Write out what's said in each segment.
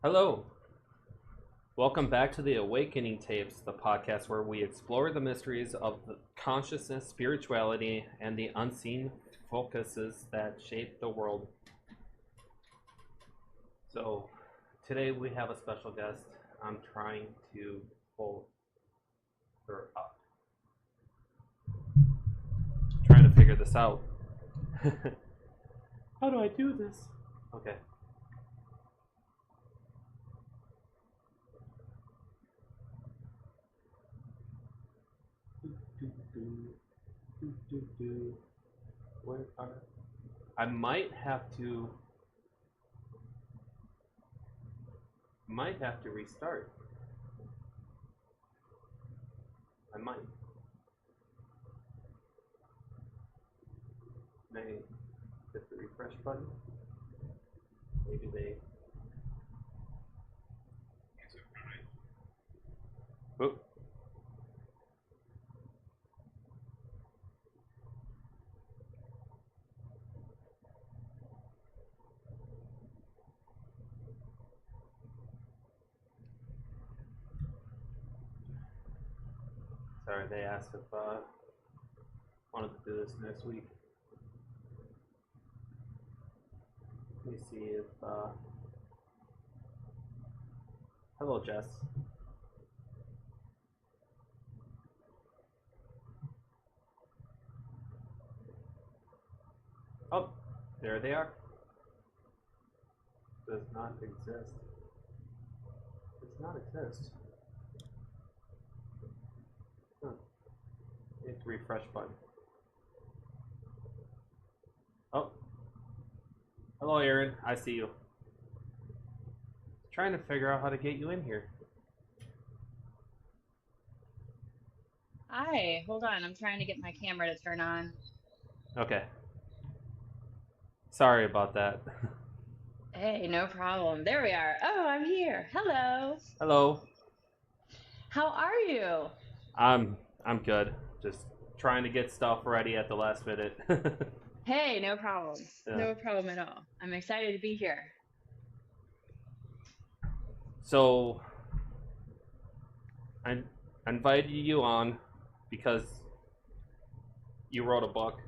Hello. Welcome back to the Awakening Tapes, the podcast where we explore the mysteries of the consciousness, spirituality, and the unseen focuses that shape the world. So, today we have a special guest. I'm trying to pull her up. Trying to figure this out. How do I do this? Okay. Where are... I might have to restart. I might. May hit the refresh button. Maybe they. Oop. Sorry, they asked if I wanted to do this next week. Let me see if. Hello, Jess. Oh, there they are. Does not exist. Does not exist. Huh. Hit the refresh button. Oh. Hello, Aaron. I see you. Trying to figure out how to get you in here. Hi, hold on. I'm trying to get my camera to turn on. Okay. Sorry about that. Hey, no problem. There we are. Oh, I'm here. Hello. Hello. How are you? I'm good. Just trying to get stuff ready at the last minute. Hey, no problem. Yeah. No problem at all. I'm excited to be here. So I invited you on because you wrote a book.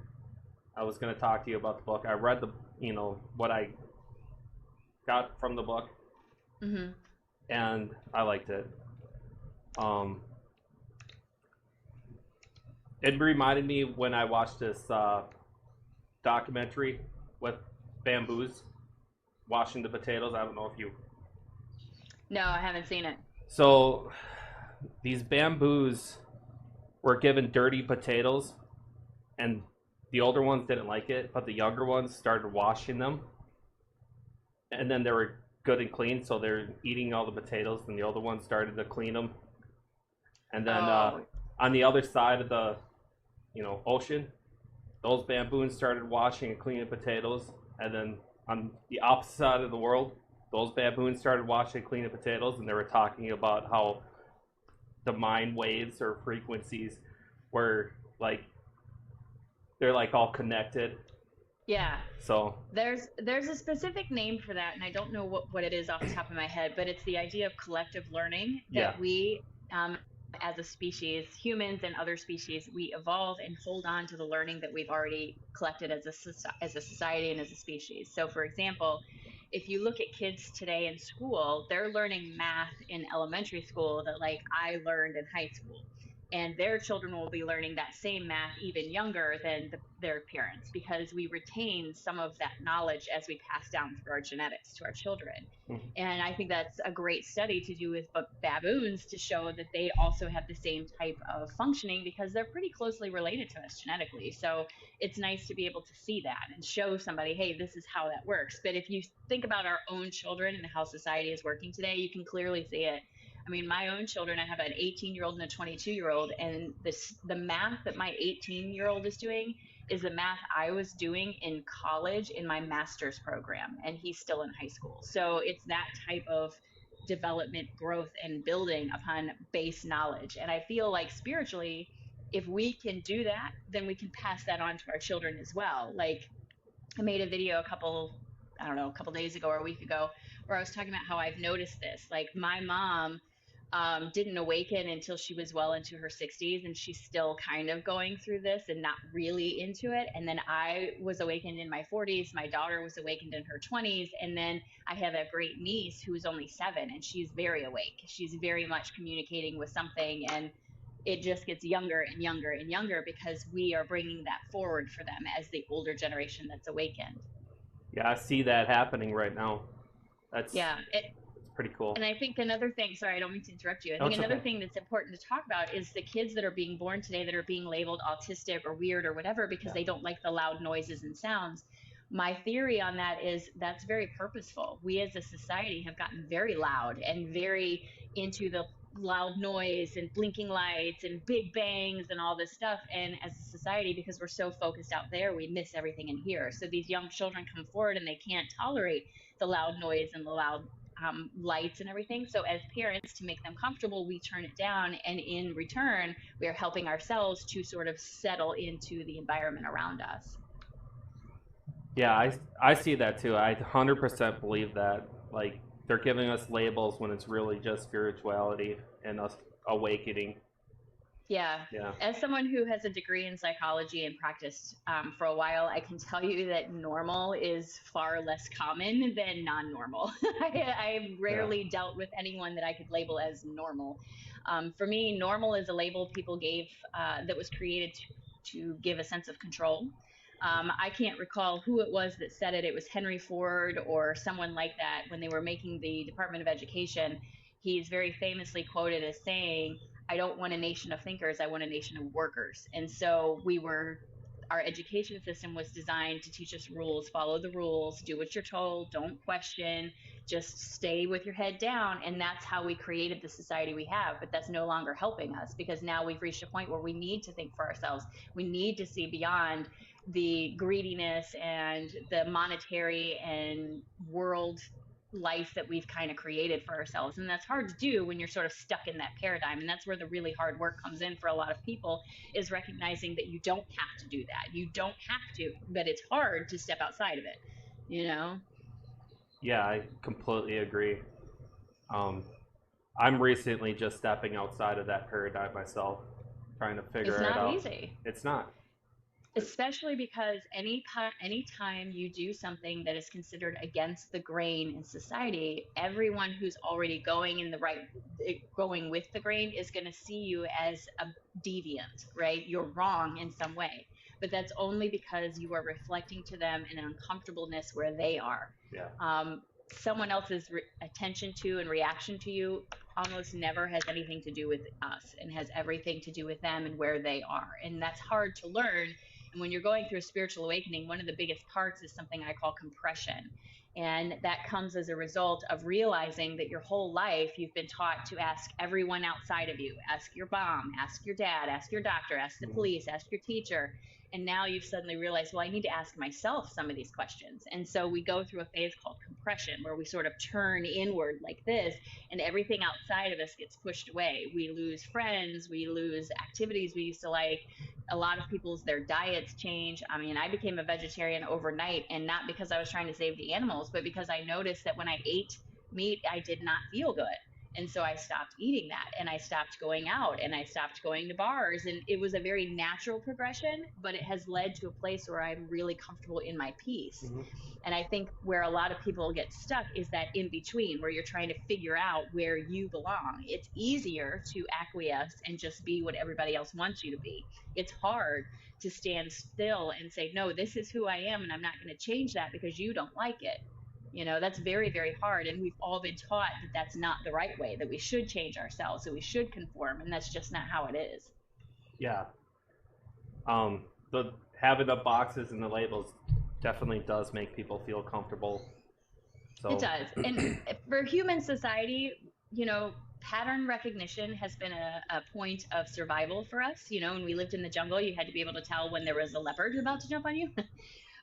I was going to talk to you about the book. I read what I got from the book, hmm and I liked it. Um, it reminded me when I watched this documentary with bamboos washing the potatoes. I don't know if you. No, I haven't seen it. So these bamboos were given dirty potatoes, and the older ones didn't like it, but the younger ones started washing them, and then they were good and clean, so they're eating all the potatoes, and the older ones started to clean them. And then Oh, on the other side of the ocean, those baboons started washing and cleaning potatoes, and then on the opposite side of the world, those baboons started washing and cleaning potatoes, and they were talking about how the mind waves or frequencies were like they're like all connected. yeah. So There's a specific name for that, and I don't know what it is off the top of my head, but it's the idea of collective learning yeah, that we, as a species, humans and other species, we evolve and hold on to the learning that we've already collected as a society and as a species. So, for example, if you look at kids today in school, they're learning math in elementary school that like I learned in high school. And their children will be learning that same math even younger than their parents because we retain some of that knowledge as we pass down through our genetics to our children. mhm, And I think that's a great study to do with baboons to show that they also have the same type of functioning because they're pretty closely related to us genetically. So it's nice to be able to see that and show somebody, hey, this is how that works. But if you think about our own children and how society is working today, you can clearly see it. I mean, my own children, I have an 18-year-old and a 22-year-old, and the math that my 18-year-old is doing is the math I was doing in college in my master's program, and he's still in high school. So it's that type of development, growth, and building upon base knowledge. And I feel like spiritually, if we can do that, then we can pass that on to our children as well. Like I made a video I don't know, a couple days ago or a week ago, where I was talking about how I've noticed this. Like my mom didn't awaken until she was well into her 60s, and she's still kind of going through this and not really into it. And then I was awakened in my 40s. My daughter was awakened in her 20s. And then I have a great niece who's only 7, and she's very awake. She's very much communicating with something. And it just gets younger and younger and younger because we are bringing that forward for them as the older generation that's awakened. Yeah, I see that happening right now. That's Yeah. it's pretty cool. And I think another thing, sorry, I don't mean to interrupt you. I No, think it's another okay. thing that's important to talk about is the kids that are being born today that are being labeled autistic or weird or whatever because Yeah. they don't like the loud noises and sounds. My theory on that is that's very purposeful. We as a society have gotten very loud and very into the loud noise and blinking lights and big bangs and all this stuff. And as a society, because we're so focused out there, we miss everything in here. So these young children come forward and they can't tolerate the loud noise and the loud lights and everything. So, as parents, to make them comfortable, we turn it down. And in return, we are helping ourselves to sort of settle into the environment around us. Yeah, I see that too. I 100% believe that. Like they're giving us labels when it's really just spirituality and us awakening. Yeah. Yeah. As someone who has a degree in psychology and practiced for a while, I can tell you that normal is far less common than non normal. I Yeah. rarely dealt with anyone that I could label as normal. For me, normal is a label people gave that was created to give a sense of control. I can't recall who it was that said it. It was Henry Ford or someone like that when they were making the Department of Education. He's very famously quoted as saying, I don't want a nation of thinkers, I want a nation of workers. And so our education system was designed to teach us rules, follow the rules, do what you're told, don't question, just stay with your head down. And that's how we created the society we have. But that's no longer helping us because now we've reached a point where we need to think for ourselves. We need to see beyond the greediness and the monetary and world life that we've kind of created for ourselves. And that's hard to do when you're sort of stuck in that paradigm. And that's where the really hard work comes in for a lot of people, is recognizing that you don't have to do that. You don't have to, but it's hard to step outside of it, you know? Yeah, I completely agree. Um, I'm recently just stepping outside of that paradigm myself, trying to It's figure it not out. easy. It's not. Especially because anytime you do something that is considered against the grain in society, everyone who's already going with the grain is going to see you as a deviant, right? You're wrong in some way, but that's only because you are reflecting to them an uncomfortableness where they are. Yeah. Someone else's attention to and reaction to you almost never has anything to do with us and has everything to do with them and where they are. And that's hard to learn. And when you're going through a spiritual awakening, one of the biggest parts is something I call compression. And that comes as a result of realizing that your whole life you've been taught to ask everyone outside of you. Ask your mom, ask your dad, ask your doctor, ask the Mhm. police, ask your teacher. And now you've suddenly realized, well, I need to ask myself some of these questions. And so we go through a phase called compression where we sort of turn inward like this, and everything outside of us gets pushed away. We lose friends, we lose activities we used to like. A lot of people's their diets change. I mean, I became a vegetarian overnight, and not because I was trying to save the animals, but because I noticed that when I ate meat, I did not feel good. And so I stopped eating that, and I stopped going out, and I stopped going to bars. And it was a very natural progression, but it has led to a place where I'm really comfortable in my peace. Mhm. And I think where a lot of people get stuck is that in between where you're trying to figure out where you belong. It's easier to acquiesce and just be what everybody else wants you to be. It's hard to stand still and say, no, this is who I am, and I'm not going to change that because you don't like it. That's very, very hard. And we've all been taught that that's not the right way, that we should change ourselves, that we should conform. And that's just not how it is. Yeah. The having the boxes and the labels definitely does make people feel comfortable. It So, does. And for human society, pattern recognition has been a point of survival for us. When we lived in the jungle, you had to be able to tell when there was a leopard about to jump on you.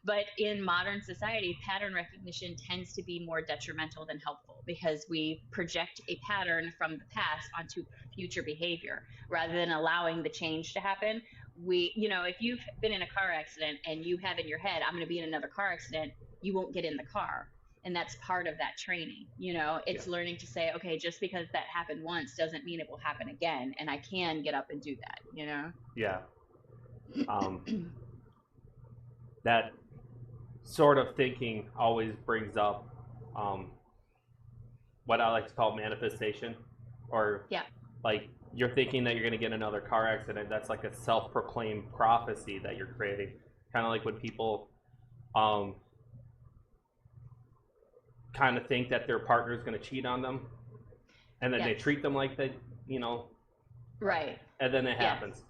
But in modern society, pattern recognition tends to be more detrimental than helpful because we project a pattern from the past onto future behavior rather than allowing the change to happen. If you've been in a car accident and you have in your head, I'm going to be in another car accident, you won't get in the car. And that's part of that training. Yeah. It's learning to say, okay, just because that happened once doesn't mean it will happen again. And I can get up and do that. Yeah. Um, that sort of thinking always brings up um, what I like to call manifestation, or Yeah. like you're thinking that you're going to get in another car accident. That's like a self-proclaimed prophecy that you're creating. Kind of like when people kind of think that their partner is going to cheat on them, and then they Yes. treat them like they, you know, Right. and then it Yes. happens.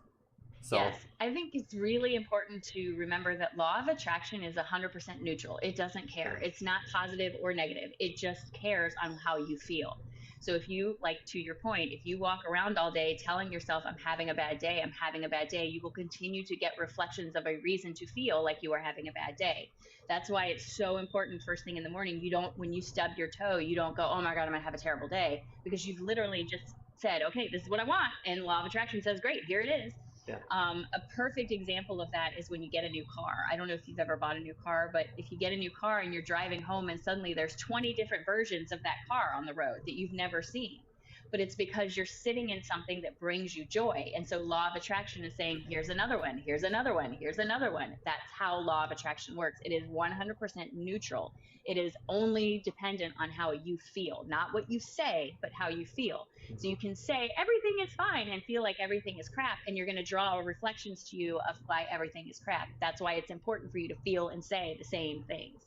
So Yes, I think it's really important to remember that law of attraction is 100% neutral. It doesn't yeah, care. It's not positive or negative. It just cares on how you feel. So if you, like to your point, if you walk around all day telling yourself, I'm having a bad day, I'm having a bad day, you will continue to get reflections of a reason to feel like you are having a bad day. That's why it's so important first thing in the morning. You don't, when you stub your toe, you don't go, oh my God, I'm going to have a terrible day, because you've literally just said, okay, this is what I want. And law of attraction says, great, here it is. yeah, A perfect example of that is when you get a new car. I don't know if you've ever bought a new car, but if you get a new car and you're driving home and suddenly there's 20 different versions of that car on the road that you've never seen. But it's because you're sitting in something that brings you joy. And so law of attraction is saying, here's another one, here's another one, here's another one. That's how law of attraction works. It is 100% neutral. It is only dependent on how you feel, not what you say, but how you feel. So you can say everything is fine and feel like everything is crap, and you're going to draw reflections to you of why everything is crap. That's why it's important for you to feel and say the same things.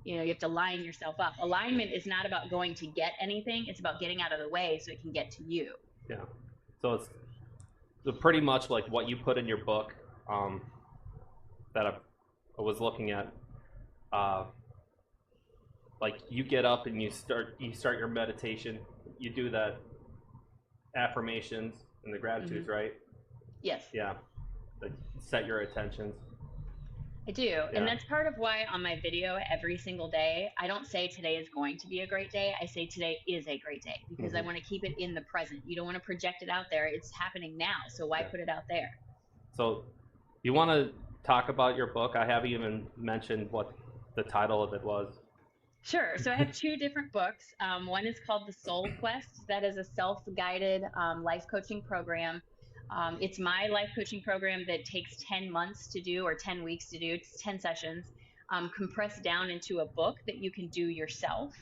You have to line yourself up. Alignment is not about going to get anything, it's about getting out of the way so it can get to you. yeah. So it's pretty much like what you put in your book that I was looking at. Uh, like you get up and you start your meditation. You do that affirmations and the gratitudes, right? Yes. Yeah. Like set your intentions. I do. Yeah. And that's part of why on my video every single day, I don't say today is going to be a great day. I say today is a great day, because I want to keep it in the present. You don't want to project it out there. It's happening now. So why put it out there? So you want to talk about your book? I haven't even mentioned what the title of it was. Sure. So I have two different books. One is called The Soul Quest. That is a self-guided life coaching program. It's my life coaching program that takes 10 months to do, or 10 weeks to do. It's 10 sessions, compressed down into a book that you can do yourself.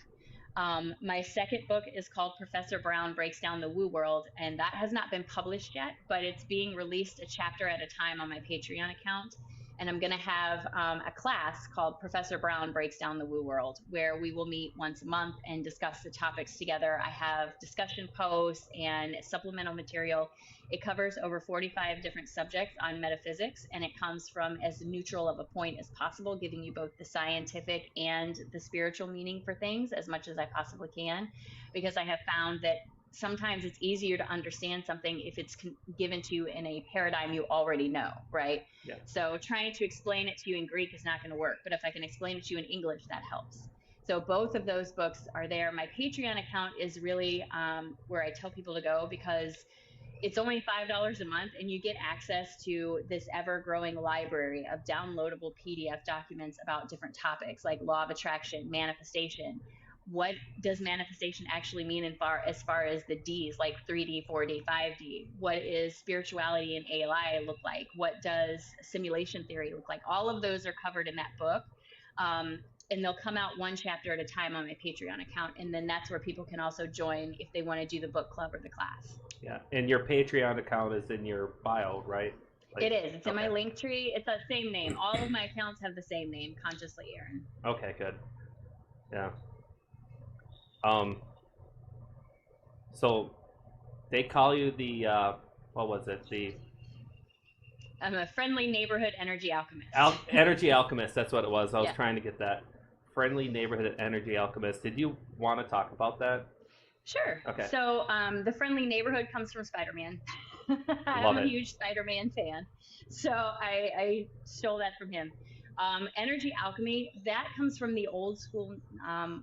My second book is called Professor Brown Breaks Down the Woo World, and that has not been published yet, but it's being released a chapter at a time on my Patreon account. And I'm going to have a class called Professor Brown Breaks Down the Woo World, where we will meet once a month and discuss the topics together. I have discussion posts and supplemental material. It covers over 45 different subjects on metaphysics, and it comes from as neutral of a point as possible, giving you both the scientific and the spiritual meaning for things as much as I possibly can, because I have found that sometimes it's easier to understand something if it's given to you in a paradigm you already know, right? Yeah. So trying to explain it to you in Greek is not going to work, but if I can explain it to you in English, that helps. So both of those books are there. My Patreon account is really where I tell people to go, because it's only $5 a month, and you get access to this ever-growing library of downloadable PDF documents about different topics like law of attraction, manifestation. What does manifestation actually mean as far as the D's, like 3D, 4D, 5D? What is spirituality and ALI look like? What does simulation theory look like? All of those are covered in that book. And they'll come out one chapter at a time on my Patreon account. And then that's where people can also join if they want to do the book club or the class. Yeah. And your Patreon account is in your bio, right? Like, it is. It's in my link tree. It's the same name. All of my accounts have the same name, Consciously Aaron. Okay, good. Yeah. So they call you the what was it? I'm a friendly neighborhood energy alchemist. Energy alchemist. That's what it was. I was trying to get that. Friendly neighborhood energy alchemist. Did you want to talk about that? Sure. Okay. So the friendly neighborhood comes from Spider-Man. I'm a huge Spider-Man fan, so I stole that from him. Energy alchemy, that comes from the old school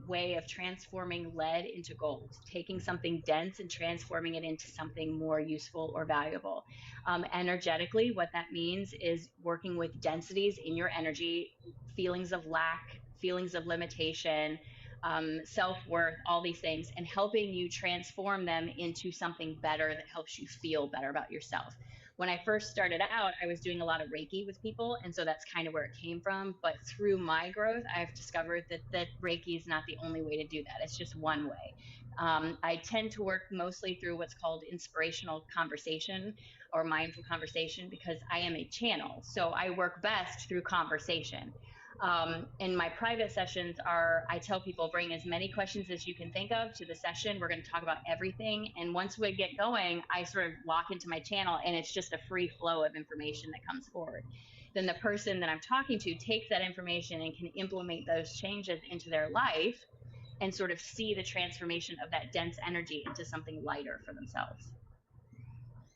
way of transforming lead into gold, taking something dense and transforming it into something more useful or valuable. Energetically, what that means is working with densities in your energy, feelings of lack, feelings of limitation, self-worth, all these things, and helping you transform them into something better that helps you feel better about yourself. When I first started out, I was doing a lot of Reiki with people, and so that's kind of where it came from. But through my growth, I've discovered that Reiki is not the only way to do that. It's just one way. I tend to work mostly through what's called inspirational conversation or mindful conversation because I am a channel. So I work best through conversation. And my private sessions are, I tell people, bring as many questions as you can think of to the session. We're going to talk about everything. And once we get going, I sort of lock into my channel and it's just a free flow of information that comes forward. Then the person that I'm talking to takes that information and can implement those changes into their life and sort of see the transformation of that dense energy into something lighter for themselves.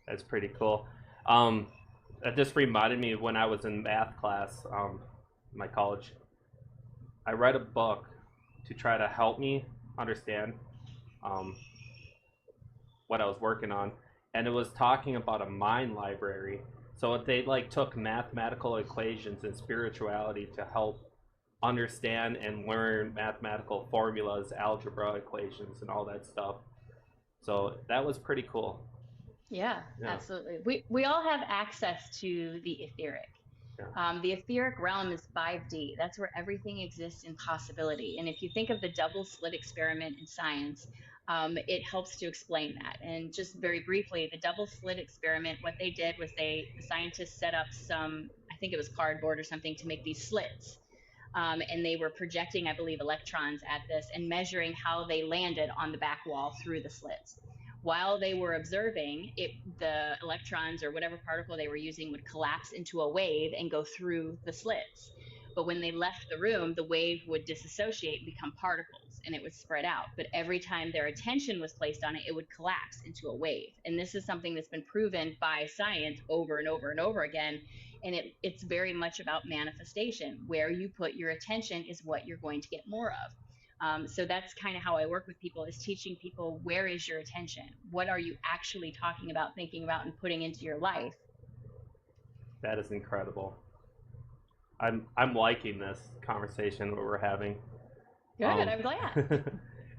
That's pretty cool. Um, that just reminded me of when I was in math class, in my college. I read a book to try to help me understand um, what I was working on, and it was talking about a mind library. So they like took mathematical equations and spirituality to help understand and learn mathematical formulas, algebra equations, and all that stuff. So that was pretty cool. Yeah, Yeah, absolutely. We all have access to the etheric. yeah, The etheric realm is 5D. That's where everything exists in possibility. And if you think of the double slit experiment in science, it helps to explain that. And just very briefly, the double slit experiment, what they did was the scientists set up some, I think it was cardboard or something, to make these slits. And they were projecting, I believe, electrons at this and measuring how they landed on the back wall through the slits. While they were observing, the electrons or whatever particle they were using would collapse into a wave and go through the slits. But when they left the room, the wave would disassociate and become particles and it would spread out. But every time their attention was placed on it, it would collapse into a wave. And this is something that's been proven by science over and over and over again, and it's very much about manifestation. Where you put your attention is what you're going to get more of. So that's kind of how I work with people, is teaching people, where is your attention? What are you actually talking about, thinking about, and putting into your life? that is incredible. I'm liking this conversation that we're having. Good, Um, I'm glad.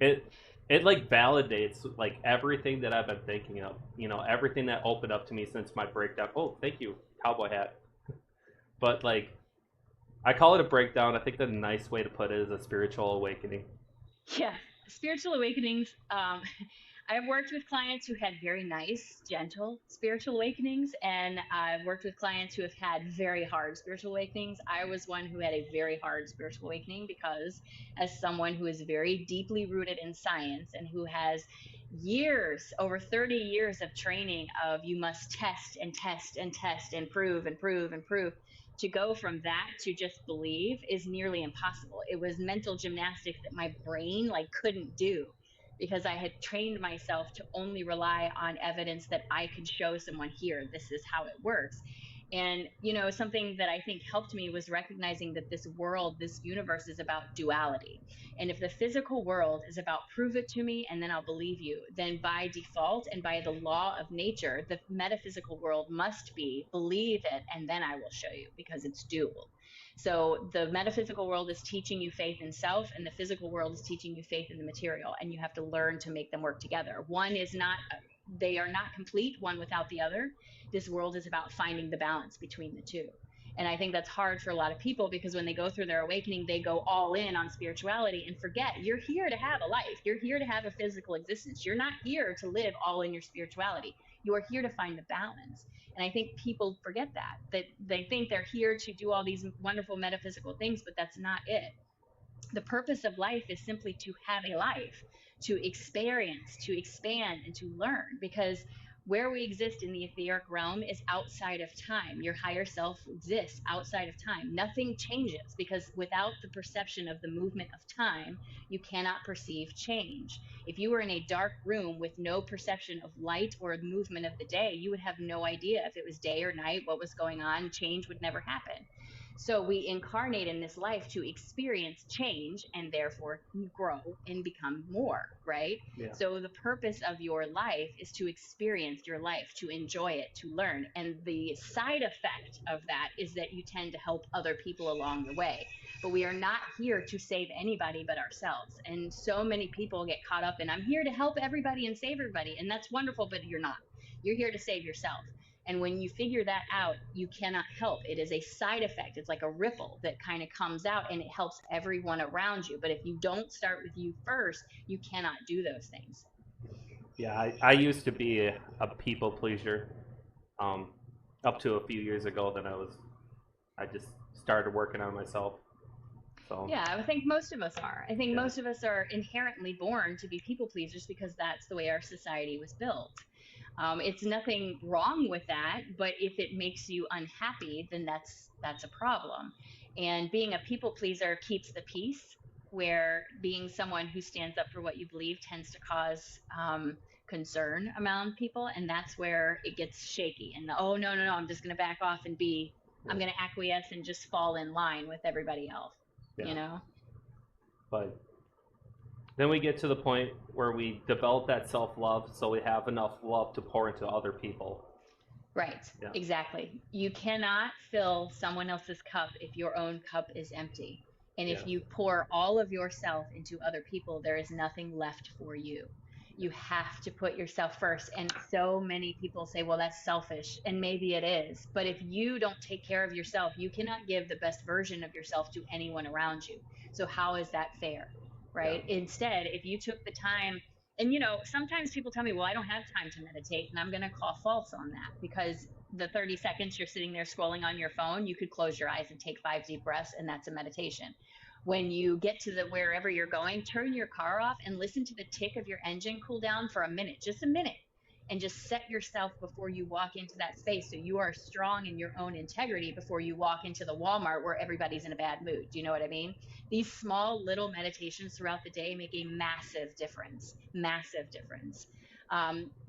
it it like validates like everything that I've been thinking of. You know, everything that opened up to me since my breakdown. Oh, thank you, cowboy hat. But like, I call it a breakdown. I think the nice way to put it is a spiritual awakening. Yeah, spiritual awakenings. I've worked with clients who had very nice, gentle spiritual awakenings, and I've worked with clients who have had very hard spiritual awakenings. I was one who had a very hard spiritual awakening because, as someone who is very deeply rooted in science and who has years, over 30 years of training of you must test and test and test and prove and prove and prove, to go from that to just believe is nearly impossible. It was mental gymnastics that my brain like couldn't do because I had trained myself to only rely on evidence that I could show someone, here, this is how it works. And, something that I think helped me was recognizing that this world, this universe is about duality. And if the physical world is about prove it to me and then I'll believe you, then by default and by the law of nature, the metaphysical world must be believe it and then I will show you, because it's dual. So the metaphysical world is teaching you faith in self, and the physical world is teaching you faith in the material. And you have to learn to make them work together. One is not, they are not complete, one without the other. This world is about finding the balance between the two. And I think that's hard for a lot of people because when they go through their awakening, they go all in on spirituality and forget you're here to have a life. You're here to have a physical existence. You're not here to live all in your spirituality. You are here to find the balance. And I think people forget that they think they're here to do all these wonderful metaphysical things, but that's not it. The purpose of life is simply to have a life, to experience, to expand, and to learn. Because where we exist in the etheric realm is outside of time. Your higher self exists outside of time. Nothing changes because without the perception of the movement of time, you cannot perceive change. If you were in a dark room with no perception of light or movement of the day, you would have no idea if it was day or night, what was going on. Change would never happen. So we incarnate in this life to experience change and therefore grow and become more, right? Yeah, So the purpose of your life is to experience your life, to enjoy it, to learn. And the side effect of that is that you tend to help other people along the way. but we are not here to save anybody but ourselves. And so many people get caught up in, I'm here to help everybody and save everybody. And that's wonderful, but you're not. You're here to save yourself. And when you figure that out, you cannot help. It is a side effect. It's like a ripple that kind of comes out and it helps everyone around you. But if you don't start with you first, you cannot do those things. Yeah, I used to be a people pleaser, up to a few years ago. Then I just started working on myself. So Yeah, I think most of us are. I think most of us are inherently born to be people pleasers because that's the way our society was built. It's nothing wrong with that, but if it makes you unhappy, then that's a problem. And being a people pleaser keeps the peace, where being someone who stands up for what you believe tends to cause concern among people, and that's where it gets shaky. And oh no no no, I'm just going to back off and be, I'm yeah, going to acquiesce and just fall in line with everybody else. yeah. You know? But then we get to the point where we develop that self love, so we have enough love to pour into other people. Right, Yeah, exactly. You cannot fill someone else's cup if your own cup is empty. And yeah, if you pour all of yourself into other people, there is nothing left for you. You have to put yourself first. And so many people say, well, that's selfish. And maybe it is. But if you don't take care of yourself, you cannot give the best version of yourself to anyone around you. So, how is that fair? yeah, Right? Instead, if you took the time, and sometimes people tell me, well, I don't have time to meditate, and I'm going to call false on that, because the 30 seconds you're sitting there scrolling on your phone, you could close your eyes and take 5 deep breaths, and that's a meditation. When you get to the wherever you're going, turn your car off and listen to the tick of your engine cool down for a minute, just a minute, and just set yourself before you walk into that space so you are strong in your own integrity before you walk into the Walmart where everybody's in a bad mood. Do you know what I mean? These small little meditations throughout the day make a massive difference. Massive difference.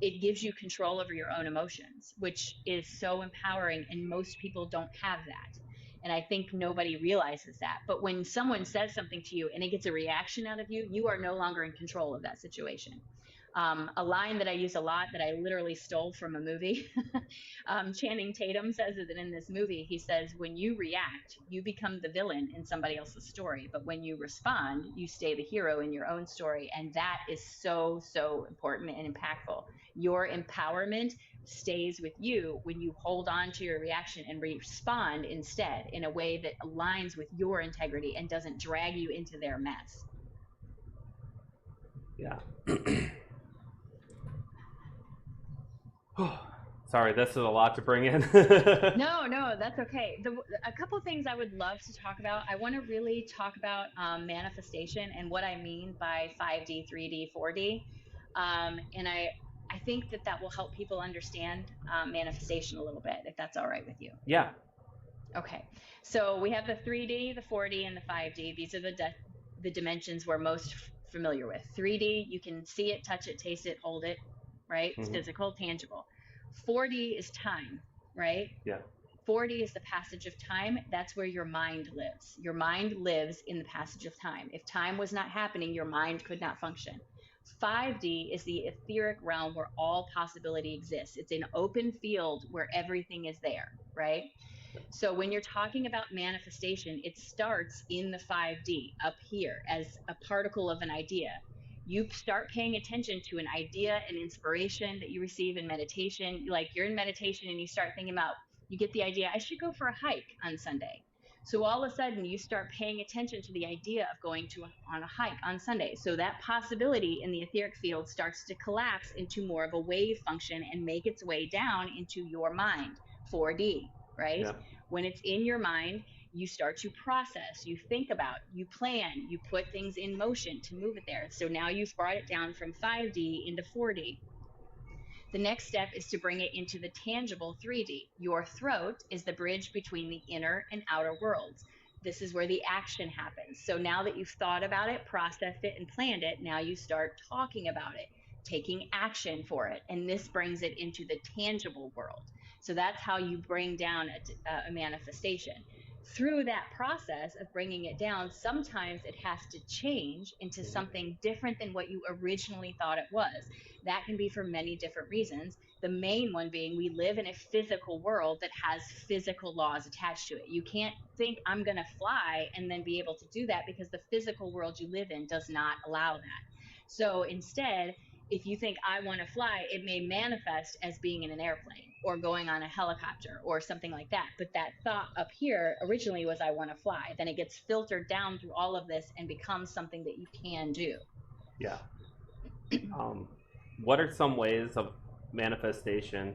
It gives you control over your own emotions, which is so empowering, and most people don't have that. And I think nobody realizes that. But when someone says something to you and it gets a reaction out of you, you are no longer in control of that situation. A line that I use a lot that I literally stole from a movie. Channing Tatum says it in this movie. He says, when you react, you become the villain in somebody else's story. But when you respond, you stay the hero in your own story. And that is so, so important and impactful. Your empowerment stays with you when you hold on to your reaction and respond instead in a way that aligns with your integrity and doesn't drag you into their mess. yeah. Sorry, this is a lot to bring in. No, no, that's okay. A couple of things I would love to talk about. I want to really talk about manifestation and what I mean by 5D, 3D, 4D. And I think that will help people understand manifestation a little bit, if that's all right with you. Yeah, Okay. So we have the 3D, the 4D, and the 5D. These are the dimensions we're most familiar with. 3D, you can see it, touch it, taste it, hold it, right? It's hmm, physical, tangible. 4D is time, right? yeah, 4D is the passage of time. That's where your mind lives. Your mind lives in the passage of time. If time was not happening, your mind could not function. 5D is the etheric realm where all possibility exists. It's an open field where everything is there, right? So when you're talking about manifestation, it starts in the 5D up here as a particle of an idea. You start paying attention to an idea, an inspiration that you receive in meditation. Like you're in meditation and you start thinking about, you get the idea, I should go for a hike on Sunday. So all of a sudden you start paying attention to the idea of going on a hike on Sunday. So that possibility in the etheric field starts to collapse into more of a wave function and make its way down into your mind, 4D, right? yeah, When it's in your mind, you start to process, you think about, you plan, you put things in motion to move it there. So now you've brought it down from 5D into 4D. The next step is to bring it into the tangible 3D. Your throat is the bridge between the inner and outer worlds. This is where the action happens. So now that you've thought about it, processed it, and planned it, now you start talking about it, taking action for it. And this brings it into the tangible world. So that's how you bring down a manifestation. through that process of bringing it down, sometimes it has to change into something different than what you originally thought it was. That can be for many different reasons. The main one being we live in a physical world that has physical laws attached to it. You can't think I'm going to fly and then be able to do that, because the physical world you live in does not allow that. So instead, if you think I want to fly, it may manifest as being in an airplane or going on a helicopter or something like that. But that thought up here originally was I want to fly. Then it gets filtered down through all of this and becomes something that you can do. Yeah. Um, what are some ways of manifestation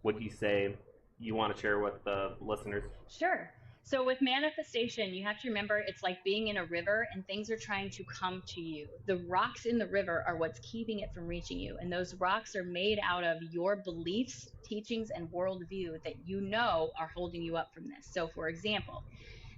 would you say you want to share with the listeners? Sure. So with manifestation, you have to remember it's like being in a river and things are trying to come to you. The rocks in the river are what's keeping it from reaching you. And those rocks are made out of your beliefs, teachings, and worldview that you know are holding you up from this. So, for example,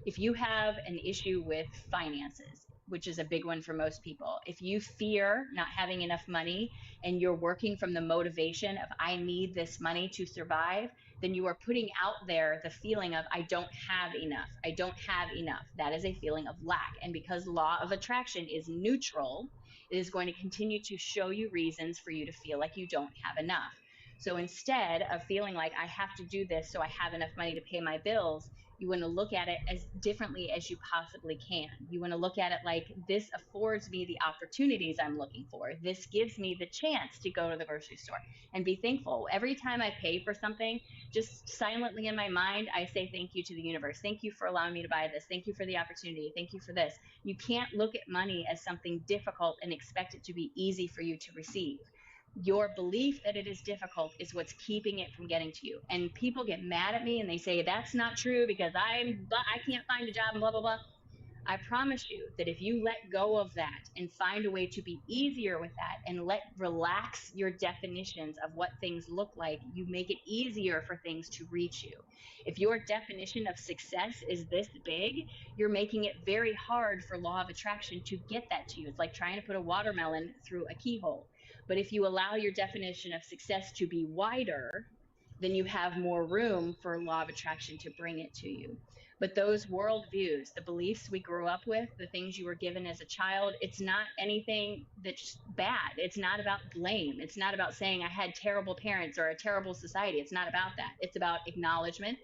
if you have an issue with finances, which is a big one for most people, if you fear not having enough money and you're working from the motivation of, I need this money to survive, then you are putting out there the feeling of, I don't have enough. I don't have enough. That is a feeling of lack. And because law of attraction is neutral, it is going to continue to show you reasons for you to feel like you don't have enough. So instead of feeling like I have to do this so I have enough money to pay my bills, you want to look at it as differently as you possibly can. You want to look at it like, this affords me the opportunities I'm looking for. This gives me the chance to go to the grocery store, and be thankful. Every time I pay for something, just silently in my mind, I say thank you to the universe. Thank you for allowing me to buy this. Thank you for the opportunity. Thank you for this. You can't look at money as something difficult and expect it to be easy for you to receive. Your belief that it is difficult is what's keeping it from getting to you. And people get mad at me and they say that's not true because I can't find a job and blah blah blah. I promise you that if you let go of that and find a way to be easier with that and relax your definitions of what things look like, you make it easier for things to reach you. If your definition of success is this big, you're making it very hard for law of attraction to get that to you. It's like trying to put a watermelon through a keyhole. But if you allow your definition of success to be wider, then you have more room for law of attraction to bring it to you. But those worldviews, the beliefs we grew up with, the things you were given as a child, it's not anything that's bad. It's not about blame. It's not about saying I had terrible parents or a terrible society. It's not about that. It's about acknowledgement.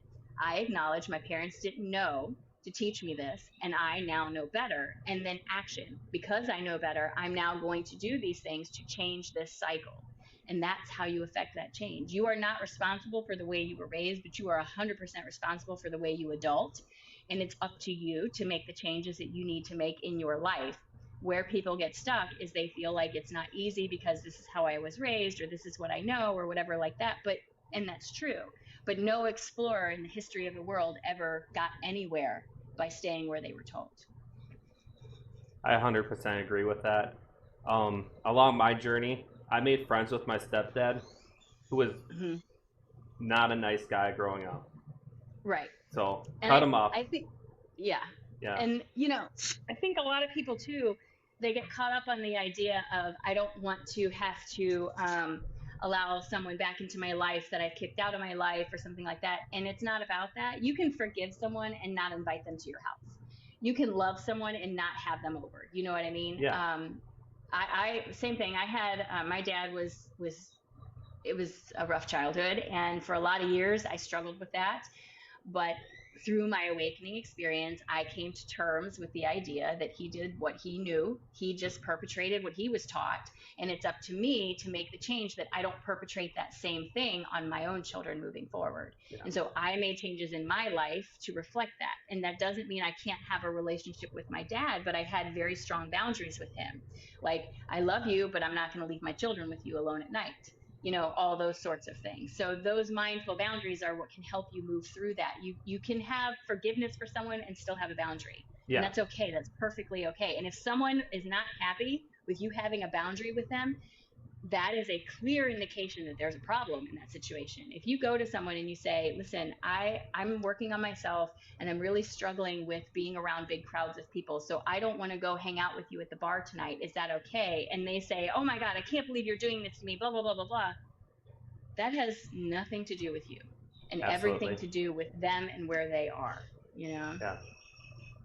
I acknowledge my parents didn't know to teach me this, and I now know better. And then action. Because I know better, I'm now going to do these things to change this cycle. And that's how you affect that change. You are not responsible for the way you were raised, but you are 100% responsible for the way you adult. And it's up to you to make the changes that you need to make in your life. Where people get stuck is they feel like it's not easy because this is how I was raised, or this is what I know, or whatever like that. And that's true. But no explorer in the history of the world ever got anywhere by staying where they were told. I 100% agree with that. Along my journey, I made friends with my stepdad, who was Mm-hmm. not a nice guy growing up. Right. So And cut him off. I think, yeah. Yeah. And, I think a lot of people too, they get caught up on the idea of, I don't want to have to allow someone back into my life that I've kicked out of my life or something like that. And it's not about that. You can forgive someone and not invite them to your house. You can love someone and not have them over. You know what I mean? Yeah. Same thing. I had, my dad it was a rough childhood. And for a lot of years, I struggled with that. But through my awakening experience, I came to terms with the idea that he did what he knew. He just perpetrated what he was taught. And it's up to me to make the change that I don't perpetrate that same thing on my own children moving forward. Yeah. And so I made changes in my life to reflect that. And that doesn't mean I can't have a relationship with my dad, but I had very strong boundaries with him. Like, I love you, but I'm not going to leave my children with you alone at night. All those sorts of things. So those mindful boundaries are what can help you move through that. You can have forgiveness for someone and still have a boundary. Yeah. And that's okay. That's perfectly okay. And if someone is not happy with you having a boundary with them, that is a clear indication that there's a problem in that situation. If you go to someone and you say, listen, I'm working on myself and I'm really struggling with being around big crowds of people, so I don't want to go hang out with you at the bar tonight. Is that okay? And they say, oh my God, I can't believe you're doing this to me, blah, blah, blah, blah, blah. That has nothing to do with you. and everything Absolutely. to do with them and where they are, you know. Yeah,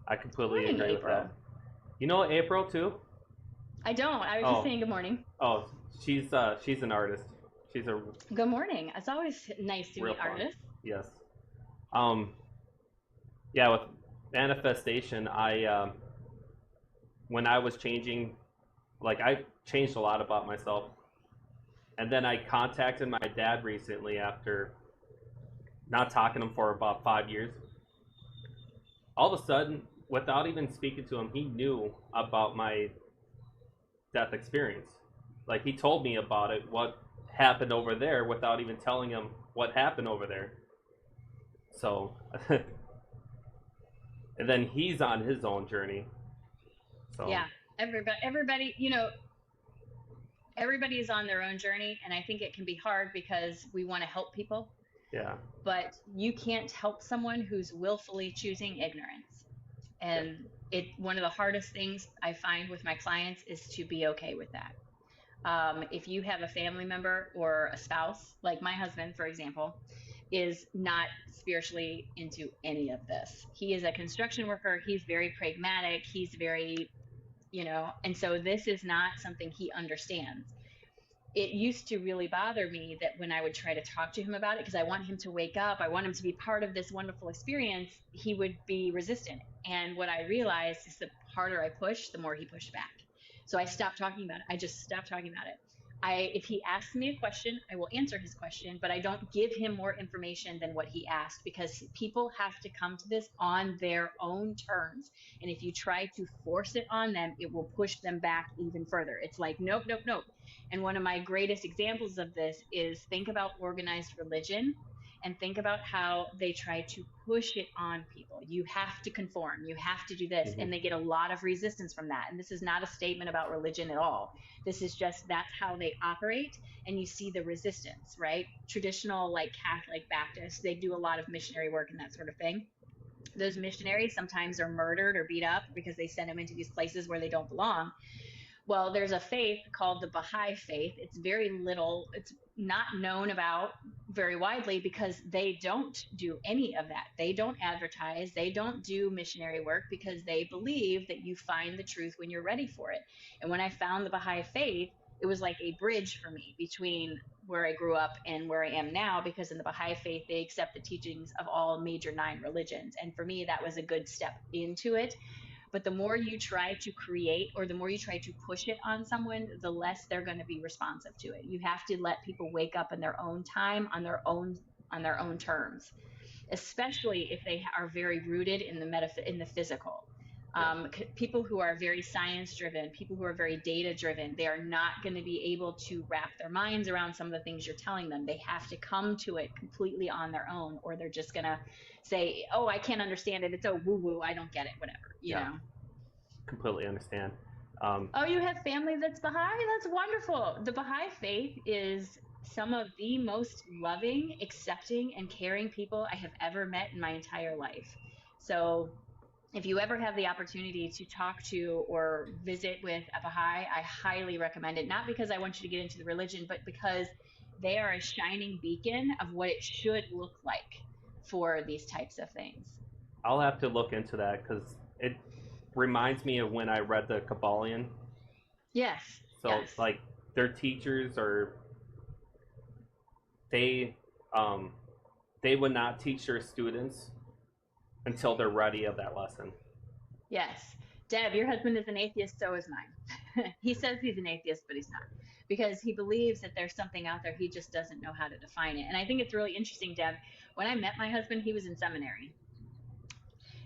I completely Morning, agree with that. April. You know April too? I don't. I was just Oh, saying good morning. oh, she's an artist. She's a Good morning. It's always nice to real meet fun. artists. Yes. Um, yeah, with manifestation, I when I was changing, like I changed a lot about myself, and then I contacted my dad recently after not talking to him for about 5 years. All of a sudden, without even speaking to him, he knew about my death experience. Like he told me about it, what happened over there, without even telling him what happened over there. So, and then he's on his own journey. So, Yeah. Everybody, you know, everybody is on their own journey, and I think it can be hard because we want to help people, yeah, but you can't help someone who's willfully choosing ignorance. yeah, And it one of the hardest things I find with my clients is to be okay with that. If you have a family member or a spouse, like my husband, for example, is not spiritually into any of this. He is a construction worker. He's very pragmatic. He's very, you know, and so this is not something he understands. It used to really bother me that when I would try to talk to him about it, because I want him to wake up, I want him to be part of this wonderful experience, he would be resistant. And what I realized is the harder I pushed, the more he pushed back. So I stopped talking about it. I just stopped talking about it. If he asks me a question, I will answer his question, but I don't give him more information than what he asked because people have to come to this on their own terms. And if you try to force it on them, it will push them back even further. It's like, nope, nope, nope. And one of my greatest examples of this is think about organized religion and think about how they try to push it on people. You have to conform, you have to do this. hmm, And they get a lot of resistance from that. And this is not a statement about religion at all. This is just that's how they operate. And you see the resistance, right? Traditional, like Catholic Baptists, they do a lot of missionary work and that sort of thing. Those missionaries sometimes are murdered or beat up because they send them into these places where they don't belong. Well, there's a faith called the Baha'i faith. It's very little, it's not known about very widely because they don't do any of that. They don't advertise, they don't do missionary work because they believe that you find the truth when you're ready for it. And when I found the Baha'i faith, it was like a bridge for me between where I grew up and where I am now because in the Baha'i faith, they accept the teachings of all major nine religions. And for me, that was a good step into it, but the more you try to create or the more you try to push it on someone, the less they're going to be responsive to it. You have to let people wake up in their own time, on their own terms, especially if they are very rooted in in the physical. yeah, People who are very science driven, people who are very data driven, they are not going to be able to wrap their minds around some of the things you're telling them. They have to come to it completely on their own, or they're just going to say, "Oh, I can't understand it. It's so woo woo. I don't get it. Whatever." You yeah. know. Completely understand. Um, Oh, you have family that's Baha'i? That's wonderful. The Baha'i faith is some of the most loving, accepting, and caring people I have ever met in my entire life. So, if you ever have the opportunity to talk to or visit with a Baha'i, I highly recommend it. Not because I want you to get into the religion, but because they are a shining beacon of what it should look like for these types of things. I'll have to look into that because it reminds me of when I read the Kabbalion. Yes, So yes. like their teachers are they um, they would not teach their students until they're ready of that lesson. Yes. Deb, your husband is an atheist, so is mine. He says he's an atheist, but he's not because he believes that there's something out there. He just doesn't know how to define it. And I think it's really interesting, Deb. When I met my husband, he was in seminary.